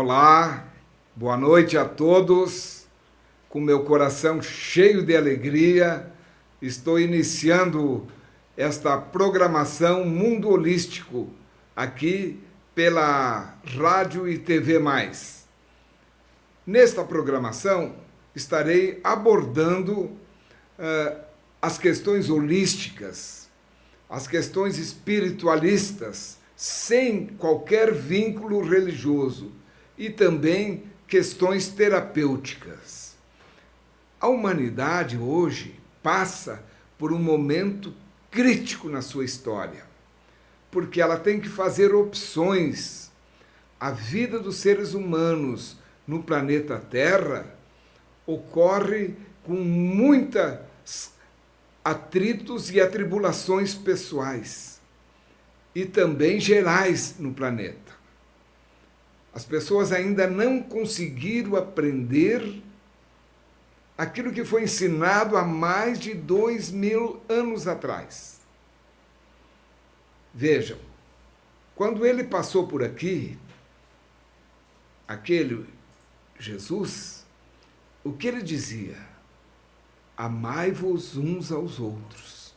Olá, boa noite a todos. Com meu coração cheio de alegria, estou iniciando esta programação Mundo Holístico aqui pela Rádio e TV Mais. Nesta programação estarei abordando as questões holísticas, as questões espiritualistas, sem qualquer vínculo religioso, e também questões terapêuticas. A humanidade hoje passa por um momento crítico na sua história, porque ela tem que fazer opções. A vida dos seres humanos no planeta Terra ocorre com muitos atritos e atribulações pessoais e também gerais no planeta. As pessoas ainda não conseguiram aprender aquilo que foi ensinado há mais de 2000 anos atrás. Vejam, quando ele passou por aqui, aquele Jesus, o que ele dizia? Amai-vos uns aos outros.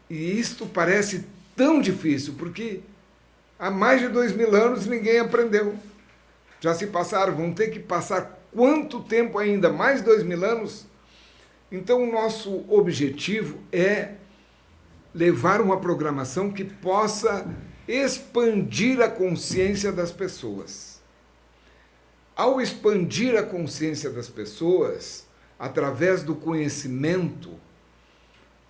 E isto parece tão difícil, porque há mais de 2000 anos ninguém aprendeu. Já se passaram, vão ter que passar quanto tempo ainda? Mais de 2000 anos? Então o nosso objetivo é levar uma programação que possa expandir a consciência das pessoas. Ao expandir a consciência das pessoas, através do conhecimento,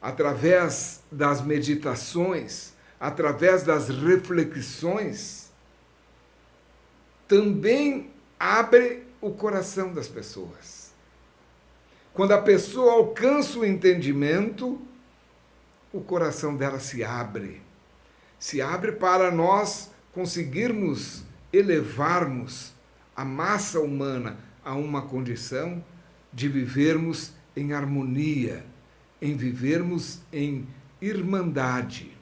através das meditações, através das reflexões, também abre o coração das pessoas. Quando a pessoa alcança o entendimento, o coração dela se abre para nós conseguirmos elevarmos a massa humana a uma condição de vivermos em harmonia, em vivermos em irmandade.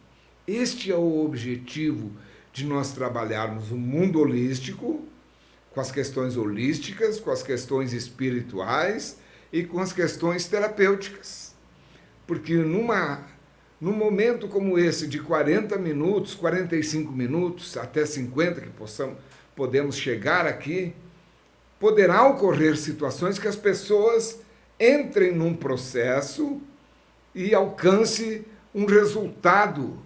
Este é o objetivo de nós trabalharmos o mundo holístico, com as questões holísticas, com as questões espirituais e com as questões terapêuticas. Porque num momento como esse de 40 minutos, 45 minutos, até 50 que podemos chegar aqui, poderá ocorrer situações que as pessoas entrem num processo e alcance um resultado,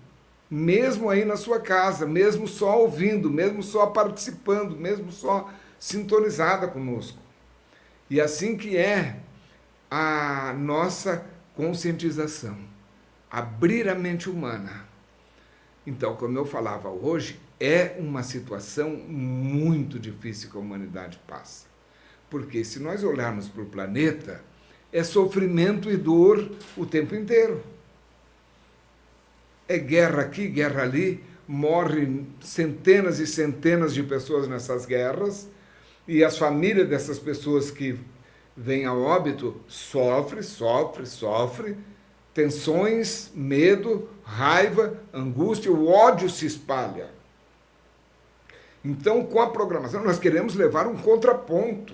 mesmo aí na sua casa, mesmo só ouvindo, mesmo só participando, mesmo só sintonizada conosco. E assim que é a nossa conscientização, abrir a mente humana. Então, como eu falava hoje, é uma situação muito difícil que a humanidade passa. Porque se nós olharmos para o planeta, é sofrimento e dor o tempo inteiro. É guerra aqui, guerra ali, morrem centenas e centenas de pessoas nessas guerras, e as famílias dessas pessoas que vêm a óbito sofrem, tensões, medo, raiva, angústia, o ódio se espalha. Então, com a programação, nós queremos levar um contraponto.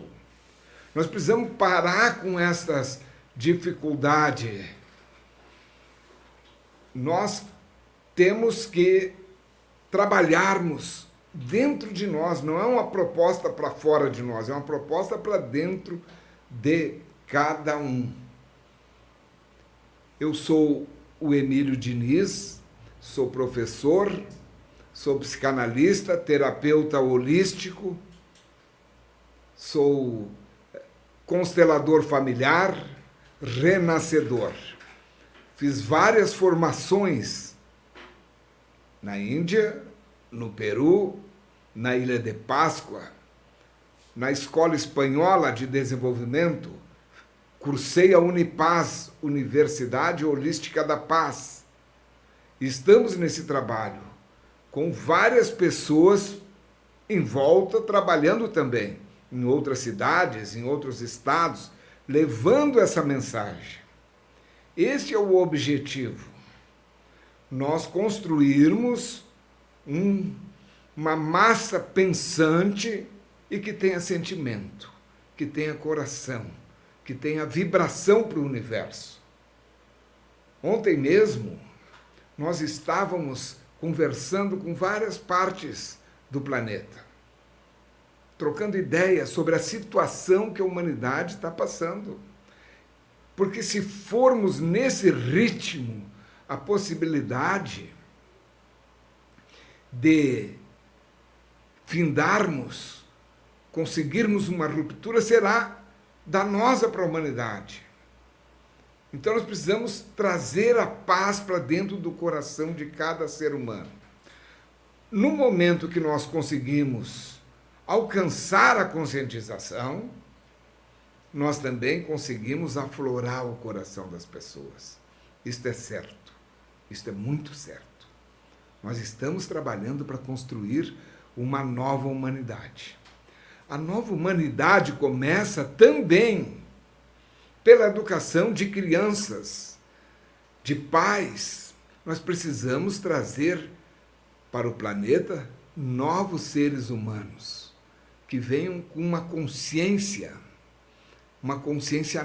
Nós precisamos parar com essas dificuldades. Nós temos que trabalharmos dentro de nós, não é uma proposta para fora de nós, é uma proposta para dentro de cada um. Eu sou o Emílio Diniz, sou professor, sou psicanalista, terapeuta holístico, sou constelador familiar, renascedor. Fiz várias formações na Índia, no Peru, na Ilha de Páscoa, na Escola Espanhola de Desenvolvimento, cursei a Unipaz, Universidade Holística da Paz. Estamos nesse trabalho, com várias pessoas em volta, trabalhando também em outras cidades, em outros estados, levando essa mensagem. Este é o objetivo. Nós construirmos uma massa pensante e que tenha sentimento, que tenha coração, que tenha vibração para o universo. Ontem mesmo, nós estávamos conversando com várias partes do planeta, trocando ideias sobre a situação que a humanidade está passando. Porque se formos nesse ritmo, a possibilidade de findarmos, conseguirmos uma ruptura, será danosa para a humanidade. Então nós precisamos trazer a paz para dentro do coração de cada ser humano. No momento que nós conseguimos alcançar a conscientização, nós também conseguimos aflorar o coração das pessoas. Isto é certo, isto é muito certo. Nós estamos trabalhando para construir uma nova humanidade. A nova humanidade começa também pela educação de crianças, de pais. Nós precisamos trazer para o planeta novos seres humanos que venham com uma consciência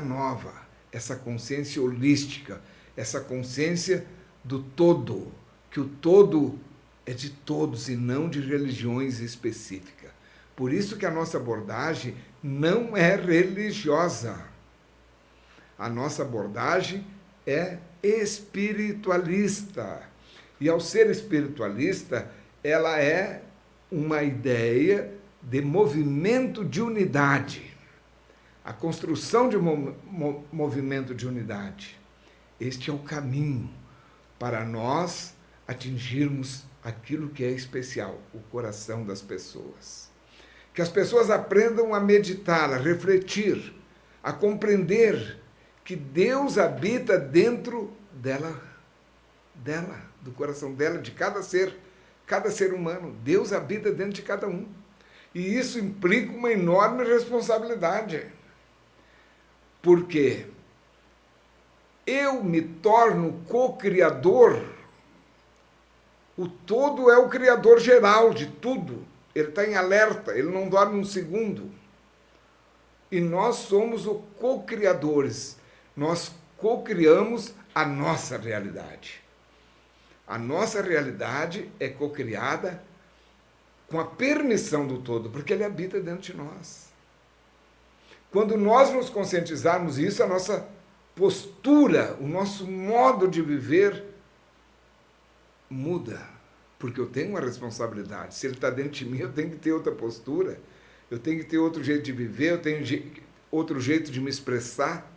nova, essa consciência holística, essa consciência do todo, que o todo é de todos e não de religiões específicas. Por isso que a nossa abordagem não é religiosa. A nossa abordagem é espiritualista. E ao ser espiritualista, ela é uma ideia de movimento de unidade. A construção de um movimento de unidade. Este é o caminho para nós atingirmos aquilo que é especial, o coração das pessoas. Que as pessoas aprendam a meditar, a refletir, a compreender que Deus habita dentro dela, do coração dela, de cada ser humano. Deus habita dentro de cada um. E isso implica uma enorme responsabilidade. Porque eu me torno co-criador. O todo é o criador geral de tudo. Ele está em alerta, ele não dorme um segundo. E nós somos os co-criadores. Nós co-criamos a nossa realidade. A nossa realidade é co-criada com a permissão do todo, porque ele habita dentro de nós. Quando nós nos conscientizarmos isso, a nossa postura, o nosso modo de viver muda, porque eu tenho uma responsabilidade. Se ele está dentro de mim, eu tenho que ter outra postura, eu tenho que ter outro jeito de viver, eu tenho outro jeito de me expressar.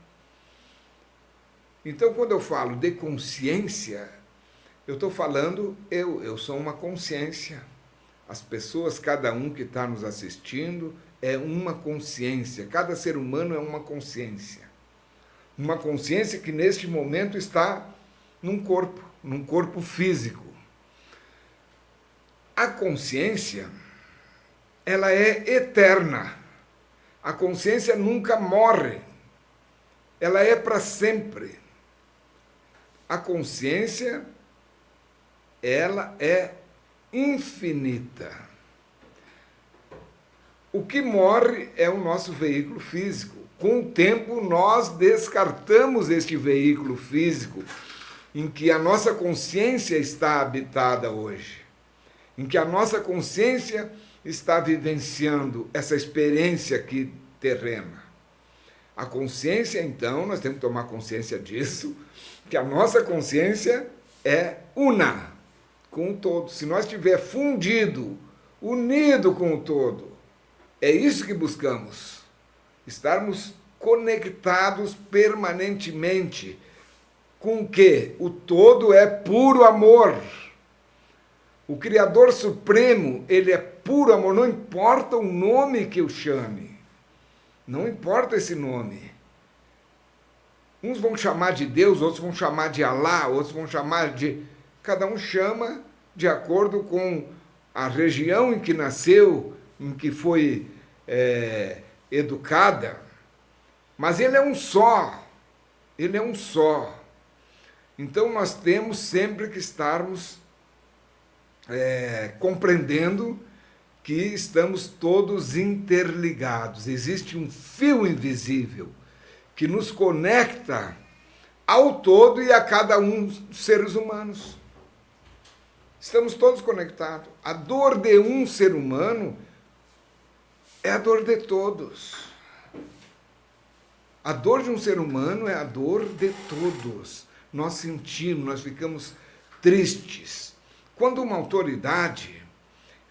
Então, quando eu falo de consciência, eu estou falando, eu sou uma consciência. As pessoas, cada um que está nos assistindo, é uma consciência. Cada ser humano é uma consciência. Uma consciência que neste momento está num corpo físico. A consciência, ela é eterna. A consciência nunca morre. Ela é para sempre. A consciência, ela é infinita. O que morre é o nosso veículo físico. Com o tempo, nós descartamos este veículo físico em que a nossa consciência está habitada hoje, em que a nossa consciência está vivenciando essa experiência aqui terrena. A consciência, então, nós temos que tomar consciência disso, que a nossa consciência é una com o todo. Se nós estiver fundido, unido com o todo, é isso que buscamos. Estarmos conectados permanentemente com o quê? O todo é puro amor. O Criador Supremo, ele é puro amor, não importa o nome que eu chame. Não importa esse nome. Uns vão chamar de Deus, outros vão chamar de Alá, outros vão chamar de... Cada um chama de acordo com a região em que nasceu, em que foi educada. Mas ele é um só. Ele é um só. Então nós temos sempre que estarmos compreendendo que estamos todos interligados. Existe um fio invisível que nos conecta ao todo e a cada um dos seres humanos. Estamos todos conectados. A dor de um ser humano é a dor de todos. A dor de um ser humano é a dor de todos. Nós sentimos, nós ficamos tristes. Quando uma autoridade,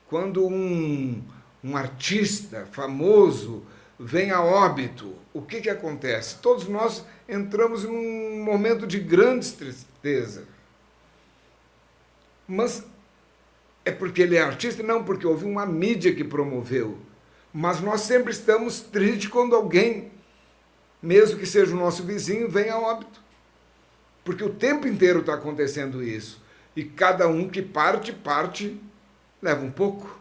quando um artista famoso vem a óbito, o que acontece? Todos nós entramos num momento de grande tristeza. Mas é porque ele é artista? Não, porque houve uma mídia que promoveu. Mas nós sempre estamos tristes quando alguém, mesmo que seja o nosso vizinho, vem a óbito. Porque o tempo inteiro está acontecendo isso. E cada um que parte, leva um pouco.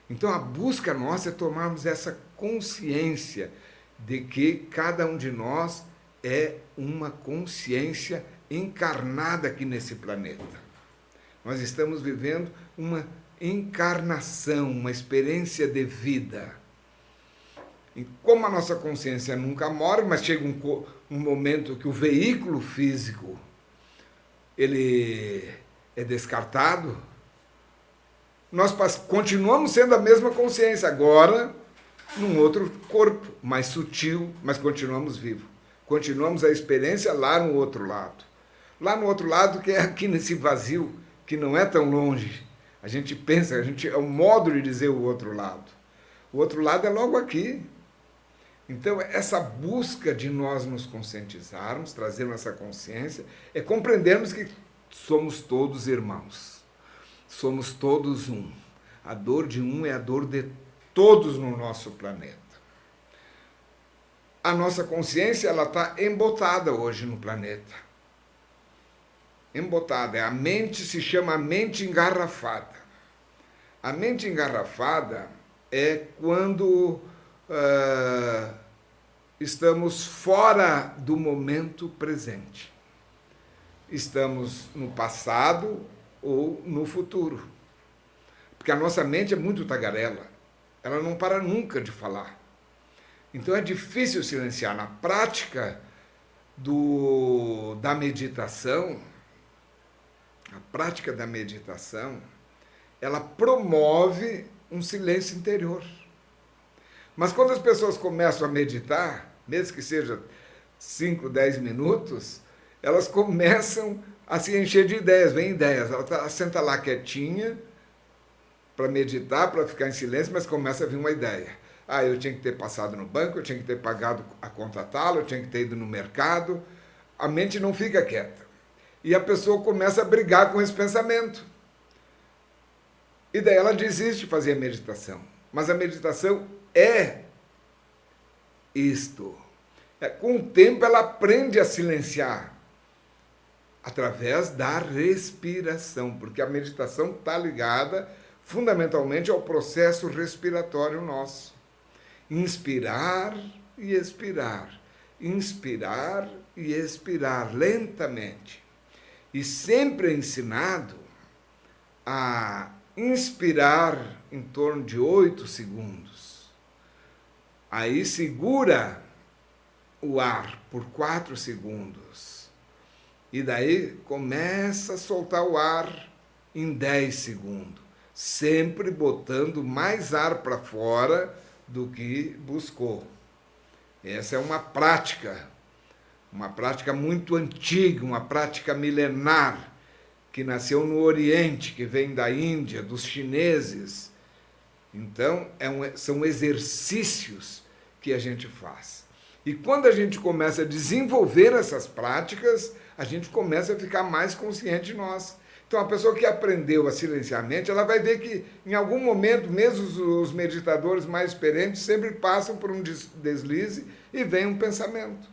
Então a busca nossa é tomarmos essa consciência de que cada um de nós é uma consciência encarnada aqui nesse planeta. Nós estamos vivendo uma encarnação, uma experiência de vida. E como a nossa consciência nunca morre, mas chega um momento que o veículo físico ele é descartado, nós continuamos sendo a mesma consciência, agora num outro corpo, mais sutil, mas continuamos vivos. Continuamos a experiência lá no outro lado. Lá no outro lado, que é aqui nesse vazio, que não é tão longe. A gente pensa, é um modo de dizer o outro lado. O outro lado é logo aqui. Então, essa busca de nós nos conscientizarmos, trazermos essa consciência, é compreendermos que somos todos irmãos. Somos todos um. A dor de um é a dor de todos no nosso planeta. A nossa consciência ela está embotada hoje no planeta. Embotada. A mente se chama mente engarrafada. A mente engarrafada é quando estamos fora do momento presente. Estamos no passado ou no futuro. Porque a nossa mente é muito tagarela. Ela não para nunca de falar. Então é difícil silenciar. Na prática da meditação, ela promove um silêncio interior. Mas quando as pessoas começam a meditar, mesmo que seja 5, 10 minutos, elas começam a se encher de ideias, vem ideias. Ela senta lá quietinha para meditar, para ficar em silêncio, mas começa a vir uma ideia. Eu tinha que ter passado no banco, eu tinha que ter pagado a conta tal, eu tinha que ter ido no mercado. A mente não fica quieta. E a pessoa começa a brigar com esse pensamento. E daí ela desiste de fazer a meditação. Mas a meditação é isto. Com o tempo ela aprende a silenciar através da respiração, porque a meditação está ligada fundamentalmente ao processo respiratório nosso. Inspirar e expirar. Inspirar e expirar lentamente. E sempre é ensinado a inspirar em torno de 8 segundos. Aí segura o ar por 4 segundos. E daí começa a soltar o ar em 10 segundos. Sempre botando mais ar para fora do que buscou. Essa é uma prática muito antiga, uma prática milenar, que nasceu no Oriente, que vem da Índia, dos chineses. Então, são exercícios que a gente faz. E quando a gente começa a desenvolver essas práticas, a gente começa a ficar mais consciente de nós. Então, a pessoa que aprendeu a silenciar a mente, ela vai ver que, em algum momento, mesmo os meditadores mais experientes sempre passam por um deslize e vem um pensamento.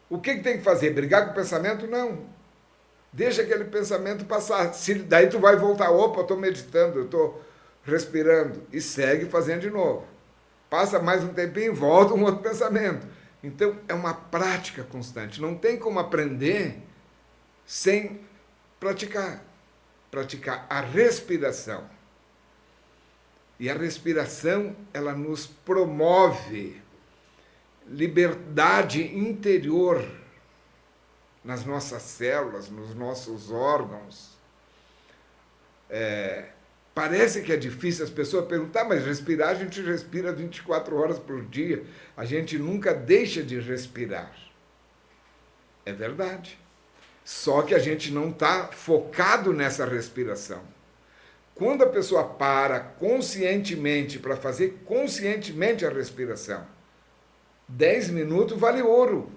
O que tem que fazer? Brigar com o pensamento? Não. Deixa aquele pensamento passar. Daí tu vai voltar, opa, eu estou meditando, eu estou respirando. E segue fazendo de novo. Passa mais um tempinho e volta um outro pensamento. Então, é uma prática constante. Não tem como aprender sem praticar a respiração. E a respiração, ela nos promove liberdade interior nas nossas células, nos nossos órgãos. Parece que é difícil as pessoas perguntar, mas respirar, a gente respira 24 horas por dia. A gente nunca deixa de respirar. É verdade. Só que a gente não está focado nessa respiração. Quando a pessoa para conscientemente, para fazer conscientemente a respiração, 10 minutos vale ouro.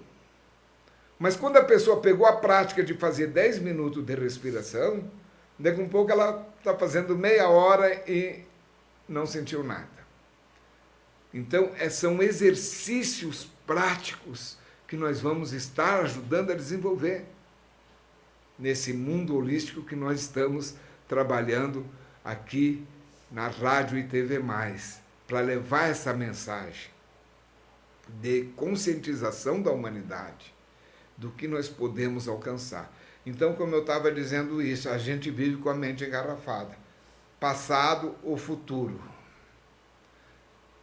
Mas quando a pessoa pegou a prática de fazer 10 minutos de respiração, daqui a um pouco ela está fazendo meia hora e não sentiu nada. Então, são exercícios práticos que nós vamos estar ajudando a desenvolver nesse mundo holístico que nós estamos trabalhando aqui na Rádio e TV+, para levar essa mensagem de conscientização da humanidade, do que nós podemos alcançar. Então, como eu estava dizendo isso, a gente vive com a mente engarrafada. Passado ou futuro.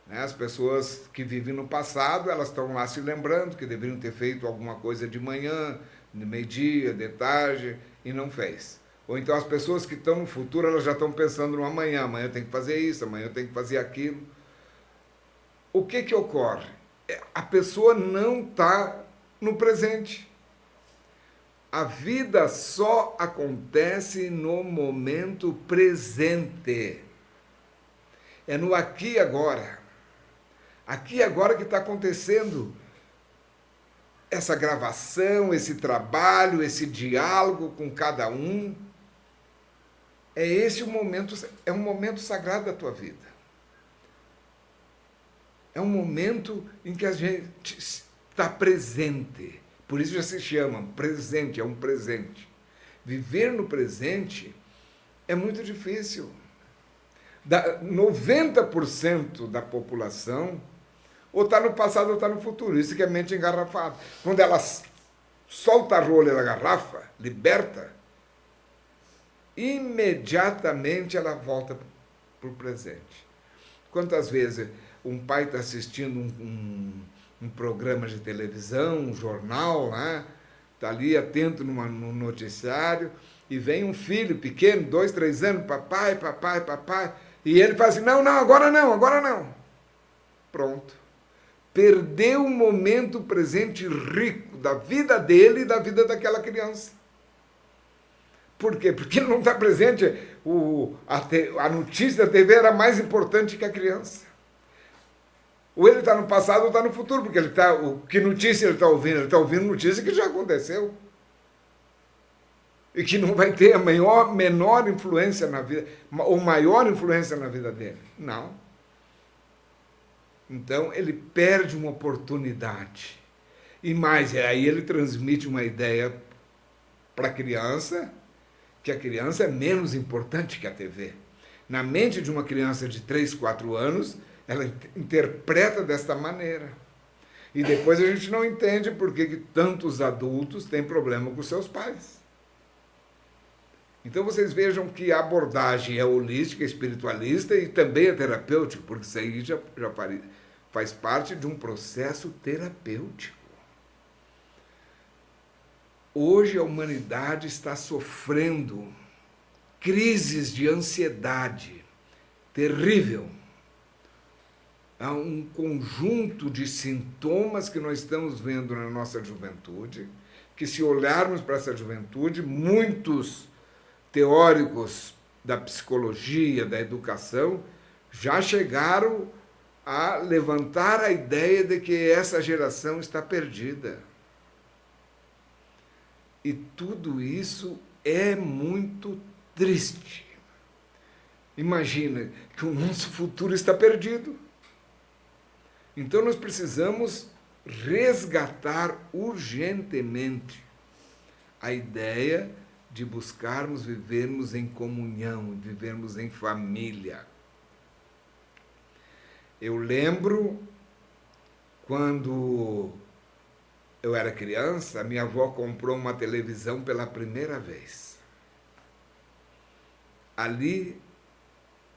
As pessoas que vivem no passado, elas estão lá se lembrando que deveriam ter feito alguma coisa de manhã, de meio-dia, de tarde, e não fez. Ou então as pessoas que estão no futuro, elas já estão pensando no amanhã. Amanhã eu tenho que fazer isso, amanhã eu tenho que fazer aquilo. O que ocorre? A pessoa não está no presente. A vida só acontece no momento presente. É no aqui e agora. Aqui e agora que está acontecendo essa gravação, esse trabalho, esse diálogo com cada um. É esse o momento, é um momento sagrado da tua vida. É um momento em que a gente está presente. Por isso já se chama presente, é um presente. Viver no presente é muito difícil. 90% da população ou está no passado ou está no futuro. Isso que é mente engarrafada. Quando ela solta a rolha da garrafa, liberta, imediatamente ela volta para o presente. Quantas vezes um pai está assistindo um programa de televisão, um jornal, né? Está ali atento no noticiário, e vem um filho pequeno, 2, 3 anos, papai, e ele fala assim, não, agora não. Pronto. Perdeu um momento presente rico da vida dele e da vida daquela criança. Por quê? Porque ele não está presente. A notícia da TV era mais importante que a criança. Ou ele está no passado ou está no futuro, porque que notícia ele está ouvindo? Ele está ouvindo notícia que já aconteceu. E que não vai ter a menor influência na vida, ou maior influência na vida dele. Não. Então, ele perde uma oportunidade. E mais, aí ele transmite uma ideia para a criança, que a criança é menos importante que a TV. Na mente de uma criança de 3, 4 anos, ela interpreta desta maneira. E depois a gente não entende por que tantos adultos têm problema com seus pais. Então vocês vejam que a abordagem é holística, espiritualista e também é terapêutica, porque isso aí já faz parte de um processo terapêutico. Hoje a humanidade está sofrendo crises de ansiedade terrível. Há um conjunto de sintomas que nós estamos vendo na nossa juventude, que se olharmos para essa juventude, muitos teóricos da psicologia, da educação, já chegaram a levantar a ideia de que essa geração está perdida. E tudo isso é muito triste. Imagina que o nosso futuro está perdido. Então nós precisamos resgatar urgentemente a ideia de buscarmos vivermos em comunhão, vivermos em família. Eu lembro quando eu era criança, minha avó comprou uma televisão pela primeira vez. Ali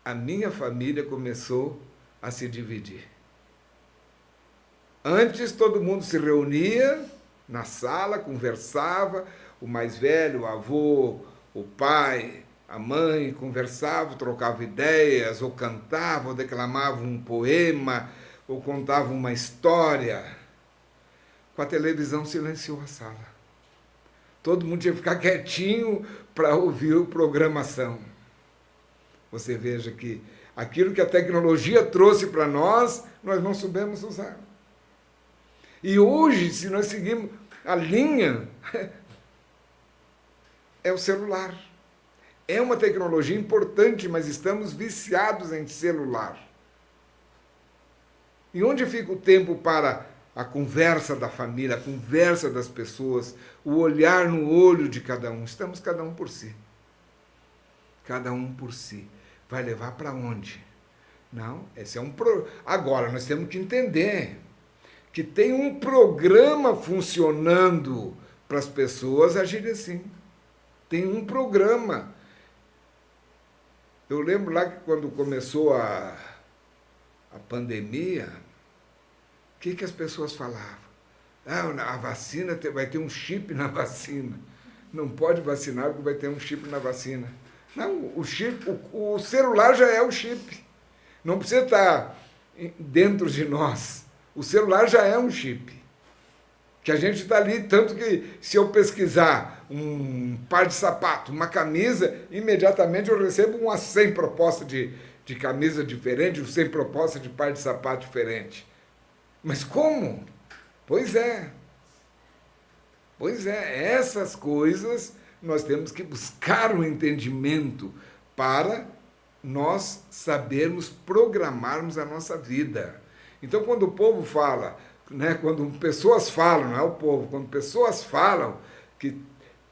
a minha família começou a se dividir. Antes todo mundo se reunia na sala, conversava, o mais velho, o avô, o pai, a mãe conversavam, trocavam ideias, ou cantavam, ou declamavam um poema, ou contavam uma história. Com a televisão silenciou a sala. Todo mundo tinha que ficar quietinho para ouvir a programação. Você veja que aquilo que a tecnologia trouxe para nós, nós não soubemos usar. E hoje, se nós seguirmos a linha, é o celular. É uma tecnologia importante, mas estamos viciados em celular. E onde fica o tempo para a conversa da família, a conversa das pessoas, o olhar no olho de cada um? Estamos cada um por si. Cada um por si. Vai levar para onde? Não, esse é um Agora, nós temos que entender que tem um programa funcionando para as pessoas agirem assim. Tem um programa. Eu lembro lá que quando começou a pandemia, o que as pessoas falavam? A vacina vai ter um chip na vacina. Não pode vacinar porque vai ter um chip na vacina. Não, o celular já é o chip. Não precisa estar dentro de nós. O celular já é um chip. Que a gente está ali, tanto que se eu pesquisar um par de sapato, uma camisa, imediatamente eu recebo umas 100 propostas de camisa diferente, 100 propostas de par de sapato diferente. Mas como? Pois é. Pois é, essas coisas nós temos que buscar um entendimento para nós sabermos programarmos a nossa vida. Então, quando o povo fala, quando pessoas falam, não é o povo, quando pessoas falam que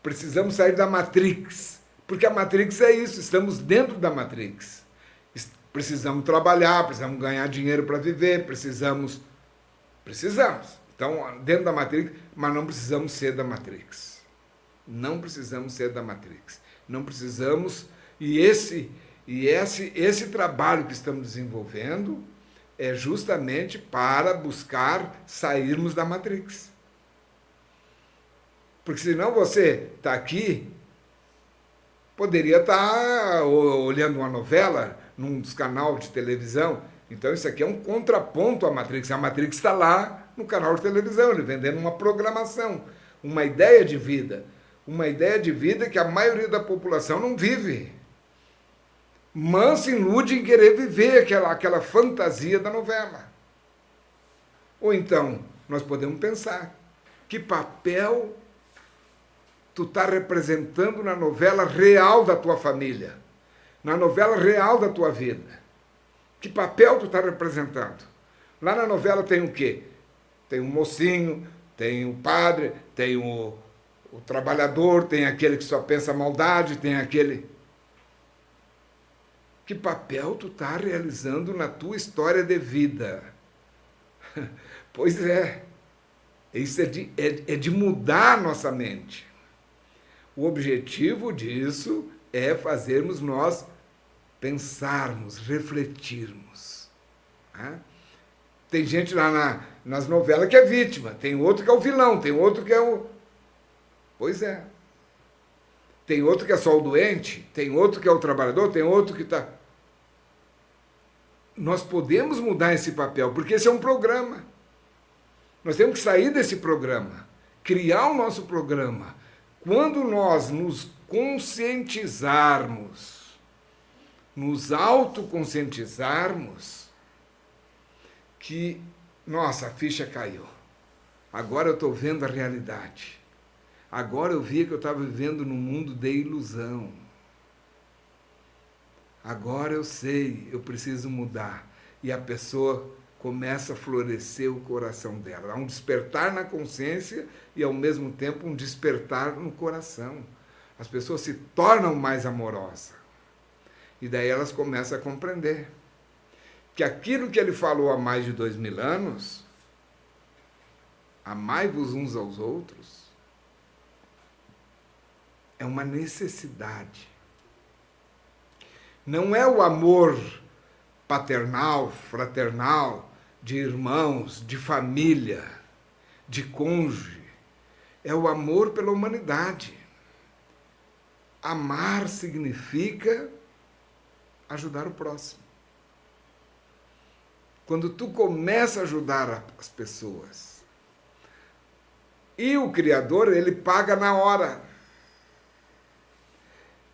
precisamos sair da Matrix, porque a Matrix é isso, estamos dentro da Matrix. Precisamos trabalhar, precisamos ganhar dinheiro para viver, precisamos. Então, dentro da Matrix, mas não precisamos ser da Matrix. Não precisamos ser da Matrix. Não precisamos. E esse trabalho que estamos desenvolvendo é justamente para buscar sairmos da Matrix. Porque senão você está aqui, poderia estar olhando uma novela num dos canais de televisão. Então isso aqui é um contraponto à Matrix. A Matrix está lá no canal de televisão, ele vendendo uma programação, uma ideia de vida. Uma ideia de vida que a maioria da população não vive. Mas se ilude em querer viver aquela fantasia da novela. Ou então, nós podemos pensar, que papel tu está representando na novela real da tua família? Na novela real da tua vida? Que papel tu está representando? Lá na novela tem o quê? Tem o mocinho, tem o padre, tem o trabalhador, tem aquele que só pensa maldade, tem aquele... Que papel tu está realizando na tua história de vida? Pois é, isso é de mudar a nossa mente. O objetivo disso é fazermos nós pensarmos, refletirmos. Né? Tem gente lá nas novelas que é vítima, tem outro que é o vilão, tem outro que é o... Pois é. Tem outro que é só o doente, tem outro que é o trabalhador, tem outro que está... Nós podemos mudar esse papel, porque esse é um programa. Nós temos que sair desse programa, criar o nosso programa. Quando nós nos conscientizarmos, nos autoconscientizarmos, que, nossa, a ficha caiu. Agora eu estou vendo a realidade. Agora eu vi que eu estava vivendo num mundo de ilusão. Agora eu sei, eu preciso mudar. E a pessoa começa a florescer o coração dela. Há um despertar na consciência e, ao mesmo tempo, um despertar no coração. As pessoas se tornam mais amorosas. E daí elas começam a compreender que aquilo que ele falou há mais de 2000 anos, amai-vos uns aos outros, é uma necessidade. Não é o amor paternal, fraternal, de irmãos, de família, de cônjuge. É o amor pela humanidade. Amar significa ajudar o próximo. Quando tu começa a ajudar as pessoas, e o Criador, ele paga na hora.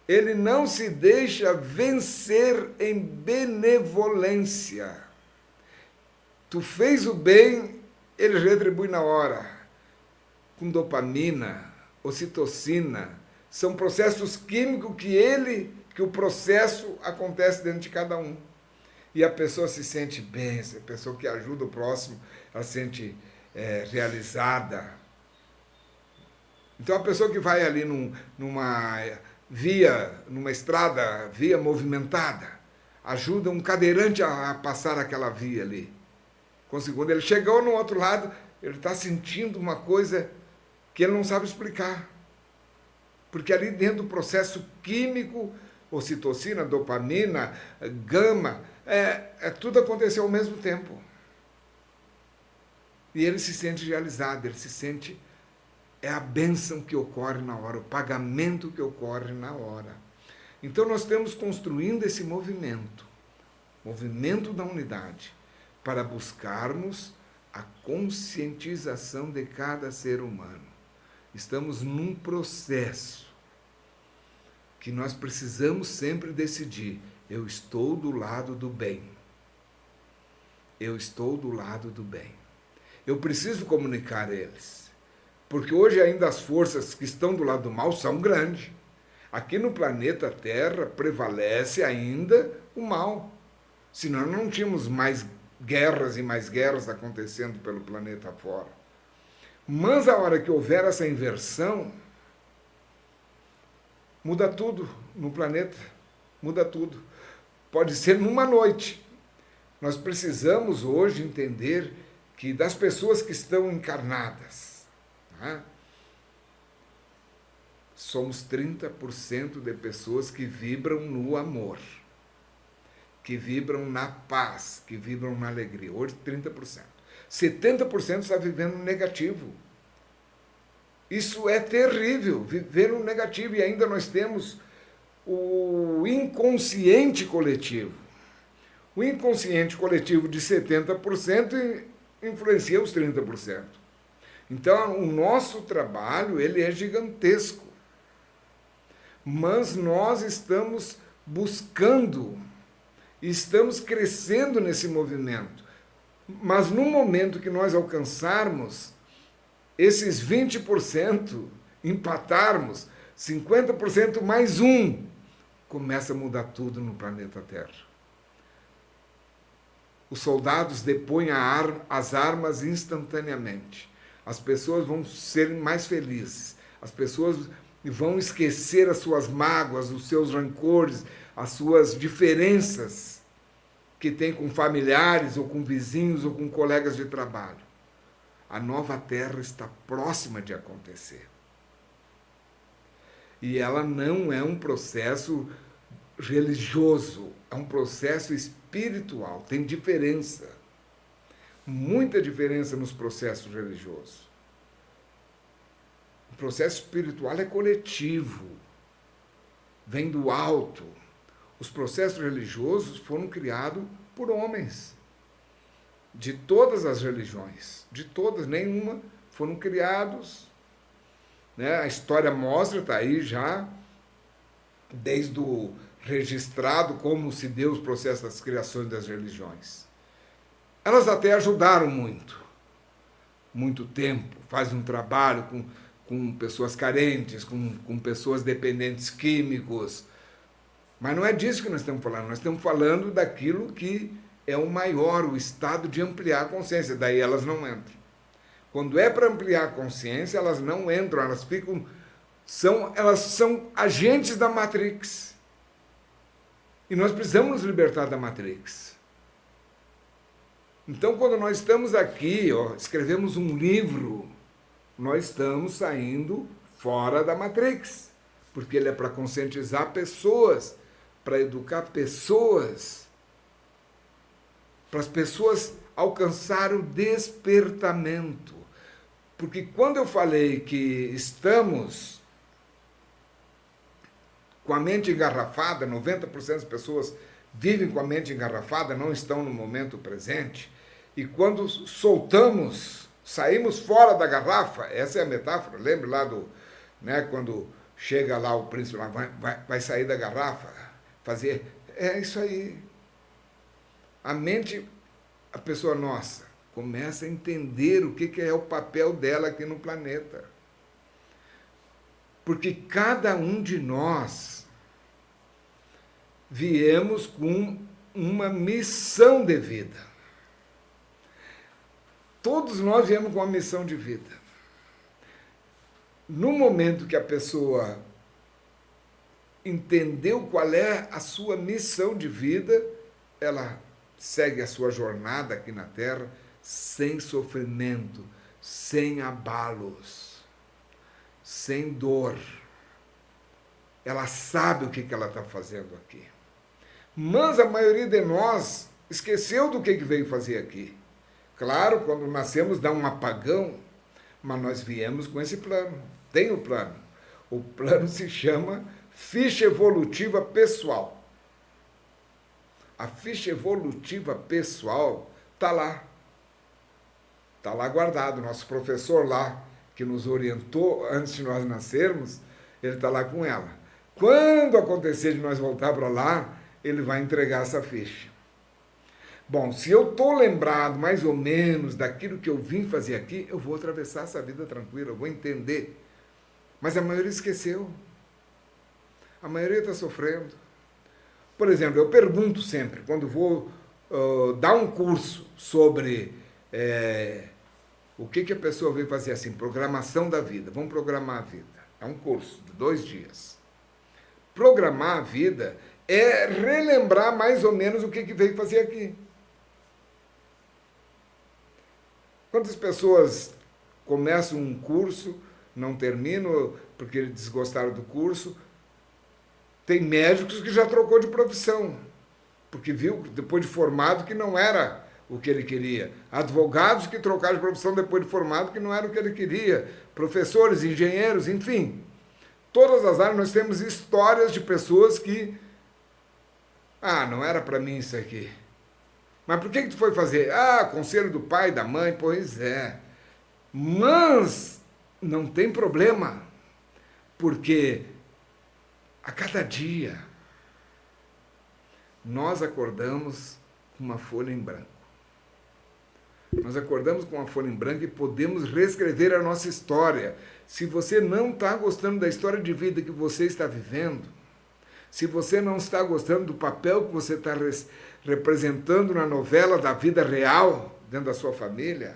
Ele não se deixa vencer em benevolência. Tu fez o bem, ele retribui na hora. Com dopamina, ocitocina, são processos químicos que o processo acontece dentro de cada um. E a pessoa se sente bem, a pessoa que ajuda o próximo, ela se sente realizada. Então a pessoa que vai ali numa estrada, via movimentada, ajuda um cadeirante a passar aquela via ali. Quando ele chegou no outro lado, ele está sentindo uma coisa que ele não sabe explicar. Porque ali dentro do processo químico, ocitocina, dopamina, gama, tudo aconteceu ao mesmo tempo. E ele se sente realizado, ele se sente... É a bênção que ocorre na hora, o pagamento que ocorre na hora. Então nós estamos construindo esse movimento da unidade, para buscarmos a conscientização de cada ser humano. Estamos num processo que nós precisamos sempre decidir: eu estou do lado do bem. Eu estou do lado do bem. Eu preciso comunicar a eles. Porque hoje ainda as forças que estão do lado do mal são grandes. Aqui no planeta Terra prevalece ainda o mal. Senão não tínhamos mais guerras e mais guerras acontecendo pelo planeta fora. Mas a hora que houver essa inversão, muda tudo no planeta. Muda tudo. Pode ser numa noite. Nós precisamos hoje entender que das pessoas que estão encarnadas, somos 30% de pessoas que vibram no amor, que vibram na paz, que vibram na alegria. Hoje 30%. 70% está vivendo no negativo. Isso é terrível, viver no negativo. E ainda nós temos o inconsciente coletivo. O inconsciente coletivo de 70% influencia os 30%. Então, o nosso trabalho, ele é gigantesco. Mas nós estamos buscando, estamos crescendo nesse movimento. Mas no momento que nós alcançarmos esses 20%, empatarmos 50% mais um, começa a mudar tudo no planeta Terra. Os soldados depõem as armas instantaneamente. As pessoas vão ser mais felizes. As pessoas vão esquecer as suas mágoas, os seus rancores, as suas diferenças que tem com familiares, ou com vizinhos, ou com colegas de trabalho. A nova Terra está próxima de acontecer. E ela não é um processo religioso, é um processo espiritual. Tem diferença. Muita diferença nos processos religiosos. O processo espiritual é coletivo, vem do alto. Os processos religiosos foram criados por homens, de todas as religiões, de todas, nenhuma, foram criados. A história mostra, está aí já, desde o registrado, como se deu os processos das criações das religiões. Elas até ajudaram muito tempo, fazem um trabalho com pessoas carentes, com pessoas dependentes químicos. Mas não é disso que nós estamos falando daquilo que é o maior, o estado de ampliar a consciência, daí elas não entram. Quando é para ampliar a consciência, elas não entram, elas são agentes da Matrix. E nós precisamos nos libertar da Matrix. Então, quando nós estamos aqui, escrevemos um livro, nós estamos saindo fora da Matrix, porque ele é para conscientizar pessoas para educar pessoas, para as pessoas alcançarem o despertamento. Porque quando eu falei que estamos com a mente engarrafada, 90% das pessoas vivem com a mente engarrafada, não estão no momento presente, e quando soltamos, saímos fora da garrafa, essa é a metáfora, lembra lá do, né, quando chega lá o príncipe, lá, vai sair da garrafa, fazer, é isso aí. A mente, a pessoa nossa, começa a entender o que é o papel dela aqui no planeta. Porque cada um de nós viemos com uma missão de vida. Todos nós viemos com uma missão de vida. No momento que a pessoa entendeu qual é a sua missão de vida, ela segue a sua jornada aqui na Terra sem sofrimento, sem abalos, sem dor. Ela sabe o que ela está fazendo aqui. Mas a maioria de nós esqueceu do que veio fazer aqui. Claro, quando nascemos dá um apagão, mas nós viemos com esse plano. Tem o plano. O plano se chama ficha evolutiva pessoal. A ficha evolutiva pessoal está lá. Está lá guardado. Nosso professor lá, que nos orientou antes de nós nascermos, ele está lá com ela. Quando acontecer de nós voltar para lá, ele vai entregar essa ficha. Bom, se eu estou lembrado mais ou menos daquilo que eu vim fazer aqui, eu vou atravessar essa vida tranquila, eu vou entender. Mas a maioria esqueceu. A maioria está sofrendo. Por exemplo, eu pergunto sempre, quando vou dar um curso sobre o que a pessoa veio fazer assim, programação da vida. Vamos programar a vida. É um curso de 2 dias. Programar a vida é relembrar mais ou menos o que veio fazer aqui. Quantas pessoas começam um curso, não terminam porque eles desgostaram do curso? Tem médicos que já trocou de profissão, porque viu, depois de formado, que não era o que ele queria. Advogados que trocaram de profissão depois de formado, que não era o que ele queria. Professores, engenheiros, enfim. Todas as áreas nós temos histórias de pessoas que... não era para mim isso aqui. Mas por que tu foi fazer? Conselho do pai, da mãe, pois é. Mas não tem problema, porque a cada dia nós acordamos com uma folha em branco. Nós acordamos com uma folha em branco e podemos reescrever a nossa história. Se você não está gostando da história de vida que você está vivendo, se você não está gostando do papel que você está representando na novela da vida real, dentro da sua família,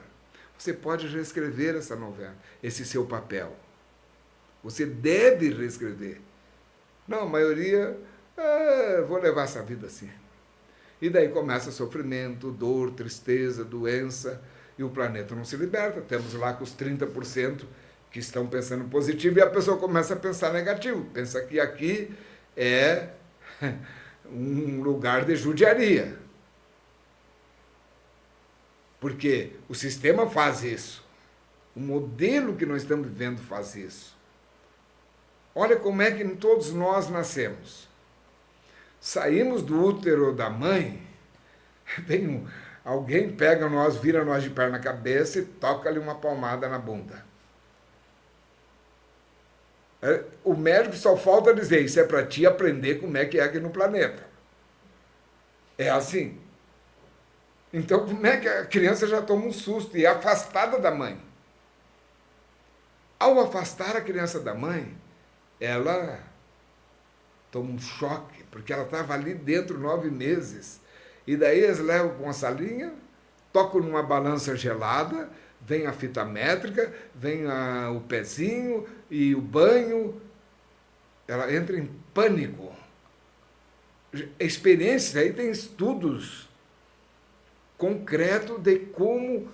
você pode reescrever essa novela, esse seu papel. Você deve reescrever. Não, a maioria, vou levar essa vida assim. E daí começa sofrimento, dor, tristeza, doença, e o planeta não se liberta. Temos lá com os 30% que estão pensando positivo, e a pessoa começa a pensar negativo. Pensa que aqui é um lugar de judiaria. Porque o sistema faz isso. O modelo que nós estamos vivendo faz isso. Olha como é que todos nós nascemos. Saímos do útero da mãe, alguém pega nós, vira nós de perna na cabeça e toca-lhe uma palmada na bunda. O médico só falta dizer, isso é para ti aprender como é que é aqui no planeta. É assim. Então, como é que a criança já toma um susto e é afastada da mãe? Ao afastar a criança da mãe, ela toma um choque, porque ela estava ali dentro 9 meses. E daí eles levam com uma salinha, tocam numa balança gelada, vem a fita métrica, vem o pezinho e o banho. Ela entra em pânico. Experiências, aí tem estudos concretos de como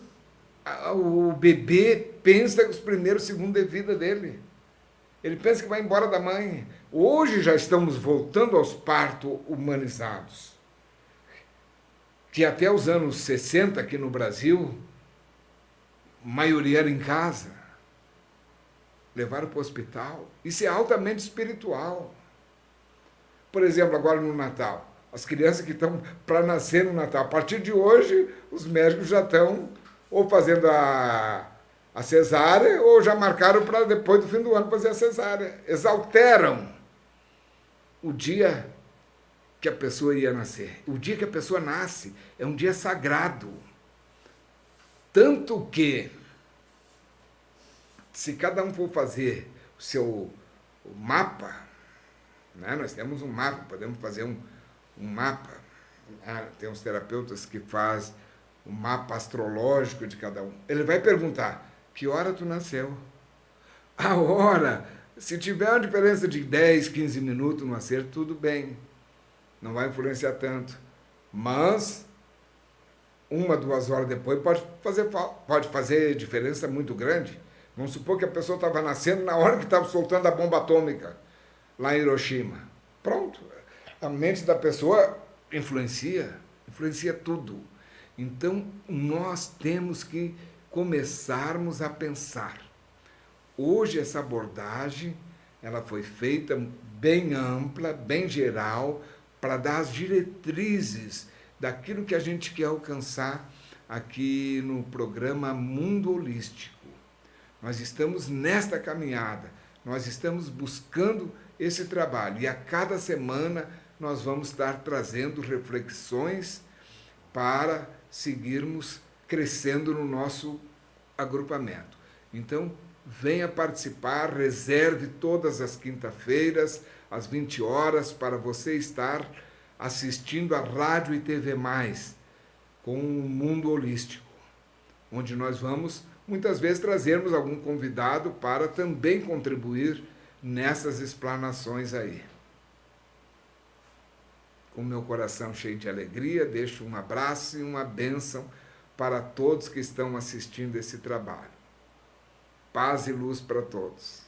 o bebê pensa os primeiros segundos de vida dele. Ele pensa que vai embora da mãe. Hoje já estamos voltando aos partos humanizados. Que até os anos 60 aqui no Brasil, a maioria era em casa. Levaram para o hospital. Isso é altamente espiritual. Por exemplo, agora no Natal. As crianças que estão para nascer no Natal. A partir de hoje, os médicos já estão ou fazendo a cesárea ou já marcaram para depois do fim do ano fazer a cesárea. Eles alteram o dia que a pessoa ia nascer. O dia que a pessoa nasce é um dia sagrado. Tanto que, se cada um for fazer o seu mapa, né? Nós temos um mapa, podemos fazer um mapa. Tem uns terapeutas que fazem um mapa astrológico de cada um. Ele vai perguntar, que hora tu nasceu? A hora, se tiver uma diferença de 10, 15 minutos no acerto, tudo bem. Não vai influenciar tanto. Mas 1, 2 horas depois pode fazer diferença muito grande. Vamos supor que a pessoa estava nascendo na hora que estava soltando a bomba atômica lá em Hiroshima. Pronto. A mente da pessoa influencia tudo. Então, nós temos que começarmos a pensar. Hoje, essa abordagem ela foi feita bem ampla, bem geral, para dar as diretrizes daquilo que a gente quer alcançar aqui no programa Mundo Holístico. Nós estamos nesta caminhada, nós estamos buscando esse trabalho e a cada semana nós vamos estar trazendo reflexões para seguirmos crescendo no nosso agrupamento. Então, venha participar, reserve todas as quinta-feiras, às 20 horas, para você estar assistindo a Rádio e TV Mais, com o Mundo Holístico, onde nós vamos, muitas vezes, trazermos algum convidado para também contribuir nessas explanações aí. Com meu coração cheio de alegria, deixo um abraço e uma bênção para todos que estão assistindo esse trabalho. Paz e luz para todos.